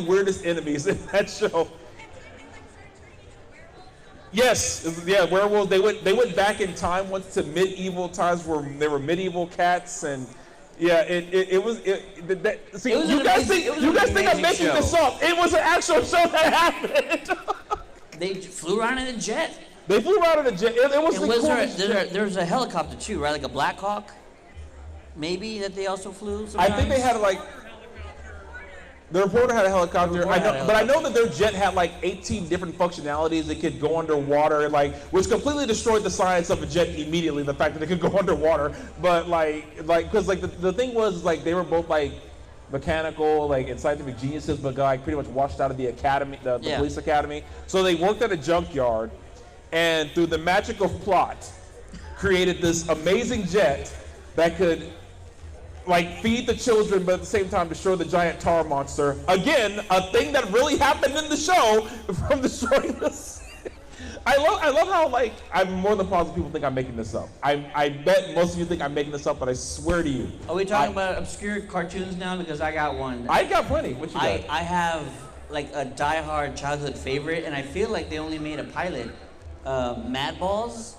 weirdest enemies in that show. Yes, yeah, werewolves. They went back in time once to medieval times where there were medieval cats and. Yeah, it was. You guys think I'm making this up? It was an actual show that happened. They flew around in a jet. They flew around in a jet. It was the coolest jet. There was a helicopter too, right? Like a Black Hawk, maybe, that they also flew sometimes? I think they had like. The reporter had a helicopter. I know that their jet had like 18 different functionalities. It could go underwater, like, which completely destroyed the science of a jet immediately. The fact that it could go underwater, but because the thing was like they were both like mechanical, like and scientific geniuses, but like pretty much washed out of the academy, the police academy. So they worked at a junkyard, and through the magic of plot, created this amazing jet that could. Like feed the children, but at the same time destroy the giant tar monster. Again, a thing that really happened in the show from destroying this. I love how like I'm more than positive people think I'm making this up. I bet most of you think I'm making this up, but I swear to you. Are we talking about obscure cartoons now? Because I got one. I got plenty. What you got? I have like a diehard childhood favorite, and I feel like they only made a pilot. Mad Balls.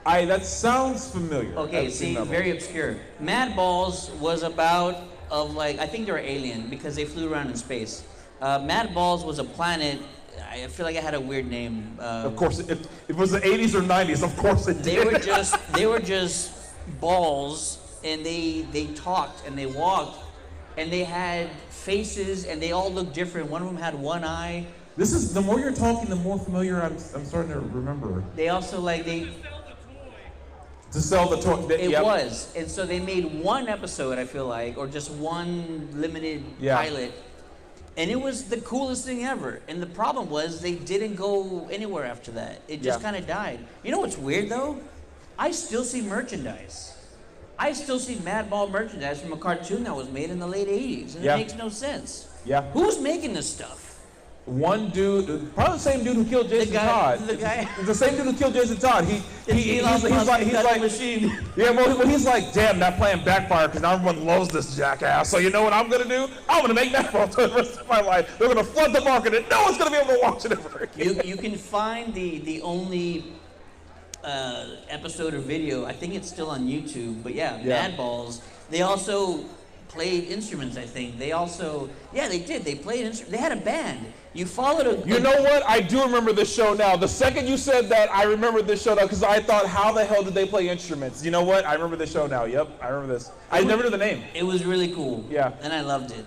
That sounds familiar. Okay, see, very obscure. Mad Balls was about I think they were alien because they flew around in space. Mad Balls was a planet. I feel like it had a weird name. Of course, if it was the 80s or 90s, of course it did. They were just balls, and they talked and they walked, and they had faces, and they all looked different. One of them had one eye. This is the more you're talking, the more familiar I'm starting to remember. They also to sell the toy. It was. And so they made one episode, I feel like, or just one limited pilot. And it was the coolest thing ever. And the problem was they didn't go anywhere after that. It just kind of died. You know what's weird, though? I still see merchandise. I still see Mad Ball merchandise from a cartoon that was made in the late 80s. And it makes no sense. Yeah. Who's making this stuff? One dude, probably the same dude who killed Jason Todd. The same dude who killed Jason Todd. He's like machine. Yeah, well, he's like, damn, that plan backfired because now everyone loves this jackass. So you know what I'm gonna do? I'm gonna make that for the rest of my life. They're gonna flood the market and no one's gonna be able to watch it ever again. You can find the only episode or video. I think it's still on YouTube. But Mad Balls. They also played instruments. I think they also they did. They played instruments. They had a band. You followed a... You know what? I do remember this show now. The second you said that, I remember this show now because I thought, how the hell did they play instruments? You know what? I remember this show now. Yep, I remember this. I never knew the name. It was really cool. Yeah. And I loved it.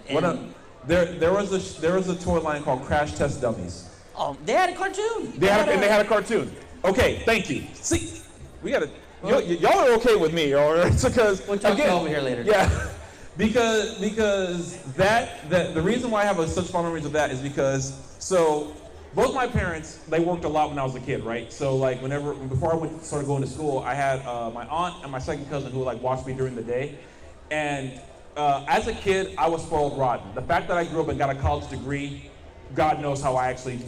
There was a toy line called Crash Test Dummies. Oh, they had a cartoon. They had a cartoon. Okay, thank you. See, we gotta... Y'all are okay with me, all right? Because we'll talk over here later. Yeah. Because the reason why I have such fond memories of that is because both my parents, they worked a lot when I was a kid, right? So like before I started going to school, I had my aunt and my second cousin who would like watch me during the day, and as a kid I was spoiled rotten. The fact that I grew up and got a college degree, God knows how I actually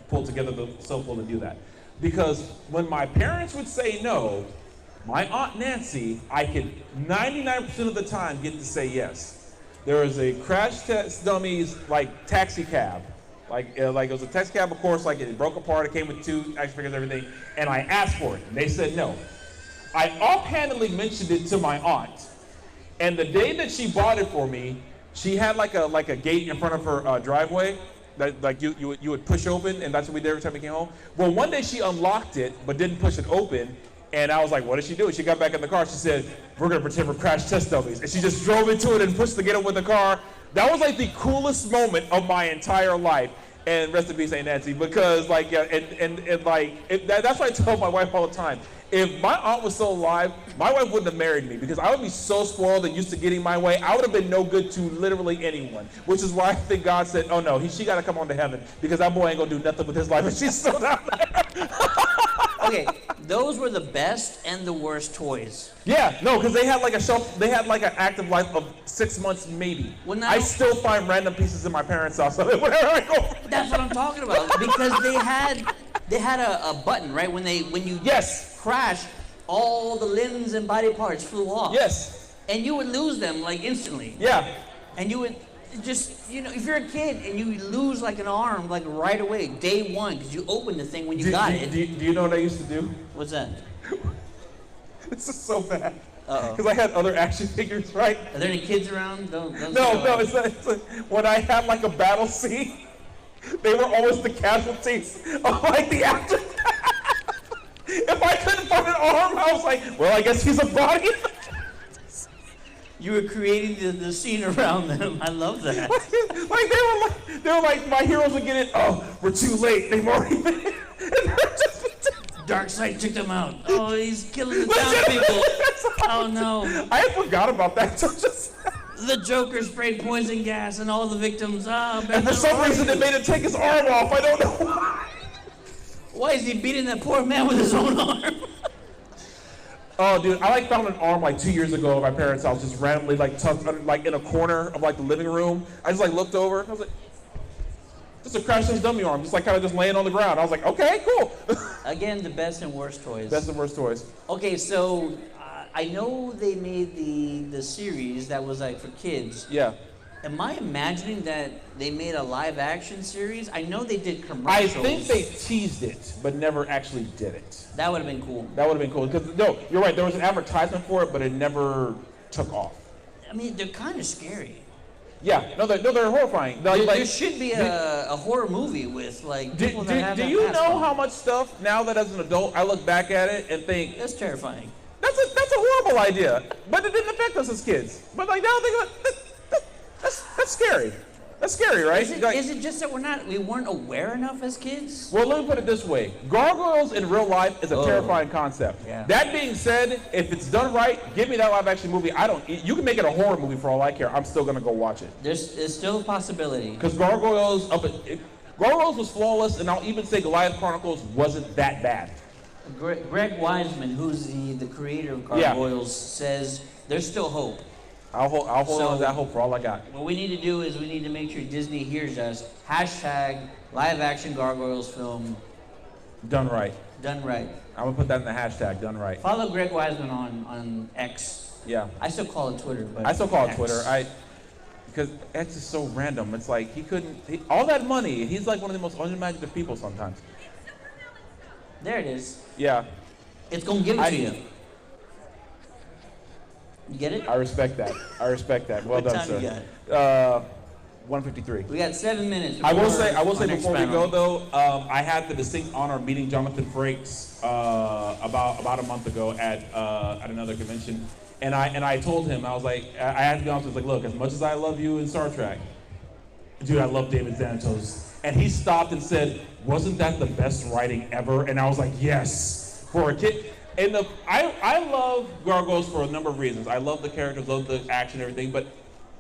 pulled together the self-will to do that. Because when my parents would say no, my Aunt Nancy, I could 99% of the time get to say yes. There was a Crash Test Dummies like taxi cab. Like it was a taxi cab, of course, like it broke apart, it came with 2 action figures and everything, and I asked for it, and they said no. I offhandedly mentioned it to my aunt, and the day that she bought it for me, she had like a gate in front of her driveway that like you would push open, and that's what we did every time we came home. Well, one day she unlocked it, but didn't push it open, and I was like, what did she do? She got back in the car, she said, we're gonna pretend we're Crash Test Dummies. And she just drove into it and pushed the gate with the car. That was like the coolest moment of my entire life. And rest in peace, Aunt Nancy, because like, that's why I tell my wife all the time. If my aunt was still alive, my wife wouldn't have married me because I would be so spoiled and used to getting my way. I would have been no good to literally anyone, which is why I think God said, oh no, she got to come on to heaven because that boy ain't gonna do nothing with his life and she's still down there. Okay, those were the best and the worst toys. Yeah, no, because they had like a shelf, they had like an active life of 6 months maybe. Well, I still find random pieces in my parents' house whenever I go. That's what I'm talking about, because they had a button, right? When you crash, all the limbs and body parts flew off. Yes. And you would lose them like instantly. Yeah. And you would just, if you're a kid and you lose like an arm like right away, day one, because you opened the thing when you got it. Do you know what I used to do? What's that? This is so bad. Uh-oh. Because I had other action figures, right? Are there any kids around? Don't no, it's like when I had like a battle scene They were always the casualties of like the aftermath. If I couldn't find an arm, I was like, well, I guess he's a body. You were creating the scene around them. I love that. They were like, my heroes would get it. Oh, we're too late. They've already been hit. Darkseid took them out. Oh, he's killing the town people. Oh no. I had forgot about that. So the Joker sprayed poison gas and all the victims. And for some reason, they made him take his arm off. I don't know why. Why is he beating that poor man with his own arm? Oh, dude, I found an arm 2 years ago at my parents' house, just randomly tucked under, in a corner of the living room. I just looked over. I was like, just a crash test dummy arm, just kind of just laying on the ground. I was like, okay, cool. Again, the best and worst toys. Best and worst toys. Okay, so I know they made the series that was for kids. Yeah. Am I imagining that they made a live action series? I know they did commercials. I think they teased it, but never actually did it. That would have been cool. That would have been cool. Because, no, you're right, there was an advertisement for it, but it never took off. I mean, they're kind of scary. Yeah, they're horrifying. There should be a horror movie with people that have. Do you know how much stuff now that as an adult I look back at it and think that's terrifying. That's a horrible idea, but it didn't affect us as kids. But now they go, that's scary. That's scary, right? Is it just that we weren't aware enough as kids? Well, let me put it this way: gargoyles in real life is a terrifying concept. Yeah. That being said, if it's done right, give me that live-action movie. You can make it a horror movie for all I care. I'm still gonna go watch it. There's still a possibility. Because Gargoyles was flawless, and I'll even say Goliath Chronicles wasn't that bad. Greg Wiseman, who's the creator of Gargoyles, says there's still hope. I'll hold on to that hope for all I got. What we need to do is we need to make sure Disney hears us. # live action Gargoyles film. Done right. Done right. I'm gonna put that in the hashtag. Done right. Follow Greg Wiseman on X. Yeah. I still call it Twitter, but I still call it X. Twitter. Because X is so random. It's all that money. He's one of the most unimaginative people sometimes. There it is. Yeah. It's gonna give it to you. You get it? I respect that. Well done, sir. What time you got? 1:53. We got 7 minutes. I will say before we go though, I had the distinct honor of meeting Jonathan Frakes about a month ago at another convention, and I told him, I was like, I had to be honest, I was like, look, as much as I love you in Star Trek, dude, I love David Xanatos. And he stopped and said, wasn't that the best writing ever? And I was like, yes, for a kid. And I love Gargoyles for a number of reasons. I love the characters, love the action, everything. But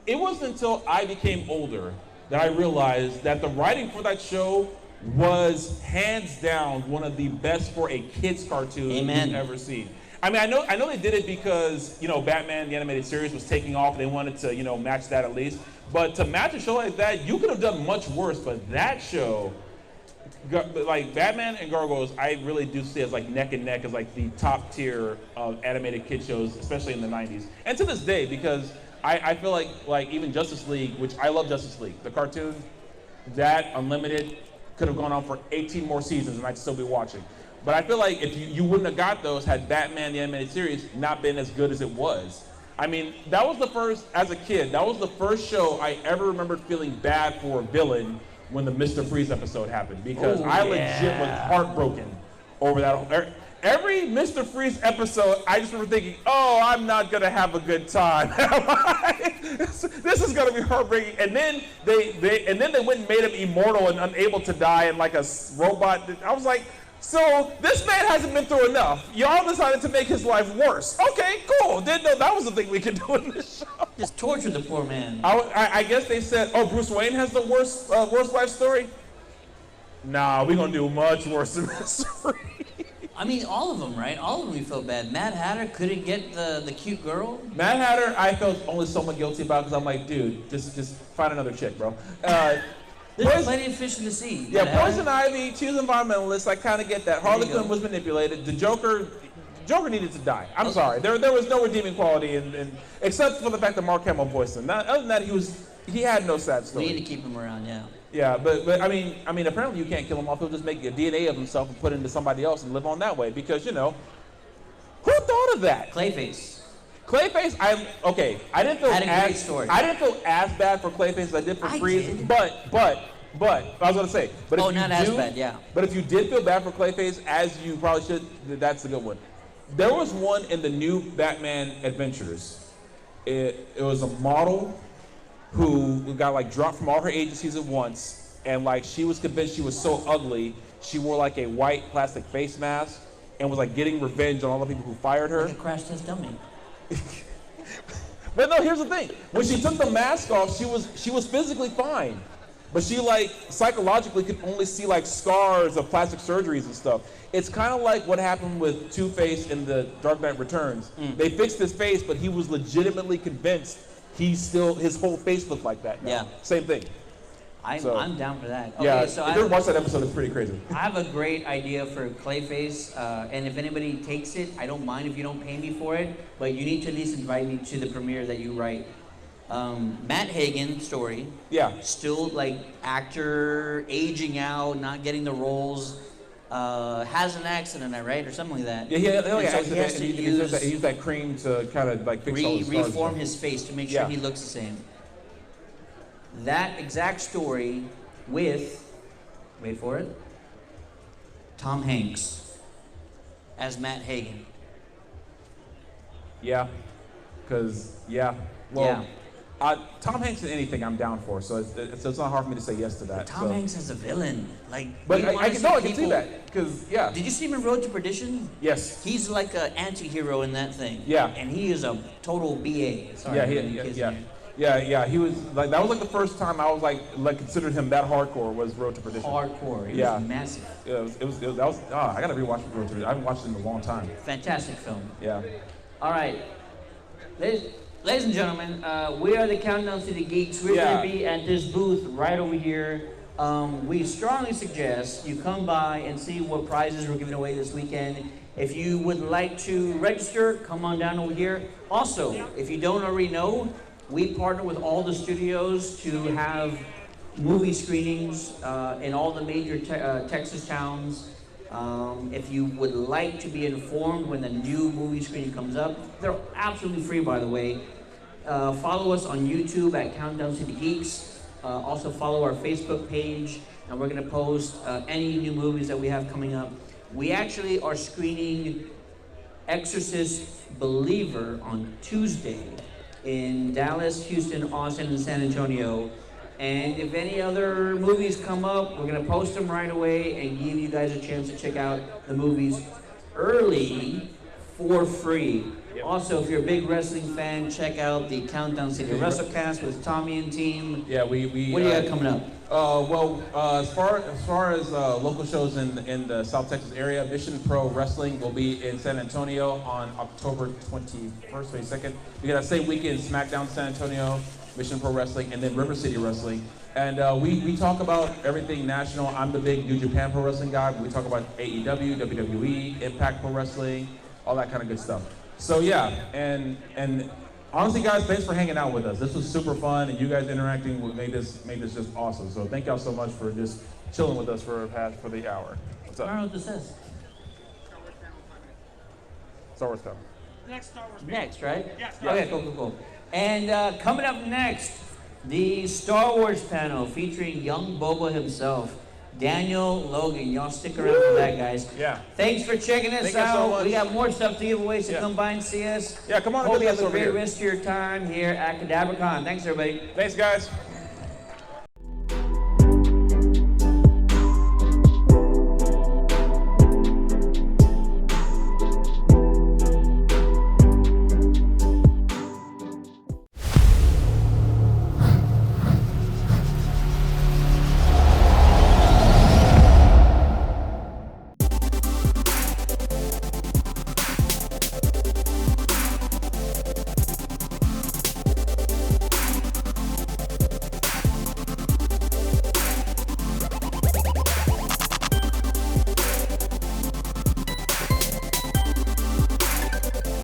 it wasn't until I became older that I realized that the writing for that show was hands down one of the best for a kids cartoon you've ever seen. I mean, I know they did it because Batman the animated series was taking off. They wanted to match that at least. But to match a show like that, you could have done much worse. But that show, Batman and Gargoyles, I really do see as neck and neck as the top tier of animated kid shows, especially in the 90s. And to this day, because I feel like even Justice League, which I love Justice League, the cartoon, that Unlimited could have gone on for 18 more seasons and I'd still be watching. But I feel like if you wouldn't have got those had Batman the animated series not been as good as it was. I mean, that was the first, as a kid, that was the first show I ever remembered feeling bad for a villain when the Mr. Freeze episode happened, because I legit was heartbroken over that. Every Mr. Freeze episode, I just remember thinking, oh, I'm not gonna have a good time. This is gonna be heartbreaking. And then they went and made him immortal and unable to die and like a robot. I was like, so this man hasn't been through enough. Y'all decided to make his life worse. Okay, cool. Didn't know that was the thing we could do in this show. Just torture the poor man. I guess they said, oh, Bruce Wayne has the worst life story? Nah, we're gonna do much worse than that story. I mean, all of them, right? All of them we felt bad. Mad Hatter couldn't get the cute girl. Mad Hatter, I felt only somewhat guilty about because I'm like, dude, just find another chick, bro. There's plenty of fish in the sea. Yeah, Poison Ivy, she was an environmentalist. I kind of get that. Harley Quinn was manipulated. The Joker needed to die. I'm sorry. There was no redeeming quality, in except for the fact that Mark Hamill voiced him. Other than that, he had no sad story. We need to keep him around, yeah. Yeah, but I mean, apparently you can't kill him off. He'll just make a DNA of himself and put it into somebody else and live on that way. Because who thought of that? Clayface, I didn't feel had a great story. I didn't feel as bad for Clayface as I did for Freeze, but But I was gonna say, but if not as bad, yeah. But if you did feel bad for Clayface, as you probably should, that's a good one. There was one in the new Batman Adventures. It was a model who got like dropped from all her agencies at once, and like she was convinced she was so ugly, she wore like a white plastic face mask and was like getting revenge on all the people who fired her. Like a crash test dummy. But no, here's the thing. When she took the mask off, she was physically fine. But she like psychologically could only see like scars of plastic surgeries and stuff. It's kind of like what happened with Two-Face in the Dark Knight Returns. They fixed his face, but he was legitimately convinced his whole face looked like that now. Yeah. Same thing. I'm down for that. Okay, Yeah, so if you ever watch that episode, it's pretty crazy. I have a great idea for Clayface, and if anybody takes it, I don't mind if you don't pay me for it, but you need to at least invite me to the premiere that you write. Matt Hagen story. Yeah. Still like actor, aging out, not getting the roles. Has an accident, right, or something like that. Yeah, he had an so he has accident, to and he used that cream to kind of like fix all the scars. reform his face to make sure he looks the same. That exact story with, wait for it, Tom Hanks as Matt Hagen. Yeah, because Tom Hanks in anything I'm down for, so it's not hard for me to say yes to that. But Tom Hanks as a villain, like. But I can see that, because Did you see him in Road to Perdition? Yes. He's like an anti-hero in that thing. Yeah. And he is a total BA. Sorry. Yeah. He was like, that was like the first time I was like considered him that hardcore was Road to Perdition. Hardcore. He was massive. I gotta rewatch Road to Perdition. I haven't watched it in a long time. Fantastic film. Yeah. All right. Ladies and gentlemen, we are the Countdown to the Geeks. We're going to be at this booth right over here. We strongly suggest you come by and see what prizes we're giving away this weekend. If you would like to register, come on down over here. Also, if you don't already know, we partner with all the studios to have movie screenings in all the major Texas towns. If you would like to be informed when the new movie screening comes up, they're absolutely free, by the way. Follow us on YouTube at Countdown to the Geeks. Also follow our Facebook page, and we're going to post any new movies that we have coming up. We actually are screening Exorcist Believer on Tuesday in Dallas, Houston, Austin, and San Antonio. And if any other movies come up, we're going to post them right away and give you guys a chance to check out the movies early for free. Yep. Also, if you're a big wrestling fan, check out the Countdown City WrestleCast with Tommy and team. Yeah, we what do you got coming up? As far as local shows in the South Texas area, Mission Pro Wrestling will be in San Antonio on October 21st, 22nd. We got that same weekend, SmackDown San Antonio, Mission Pro Wrestling, and then River City Wrestling. And we talk about everything national. I'm the big New Japan Pro Wrestling guy, but we talk about AEW, WWE, Impact Pro Wrestling, all that kind of good stuff. So yeah, and honestly, guys, thanks for hanging out with us. This was super fun, and you guys interacting made this just awesome. So thank y'all so much for just chilling with us for the hour. What's up? I don't know what this is. Star Wars time. Next Star Wars. Next, right? Yes. Okay, cool. And coming up next, the Star Wars panel featuring young Boba himself, Daniel Logan. Y'all stick around for that, guys. Yeah. Thanks for checking us Thank you out. so much. We got more stuff to give away, so come by and see us. Yeah, come on. Hope you have a over great here. rest of your time here at KadabraCon. Thanks, everybody. Thanks, guys.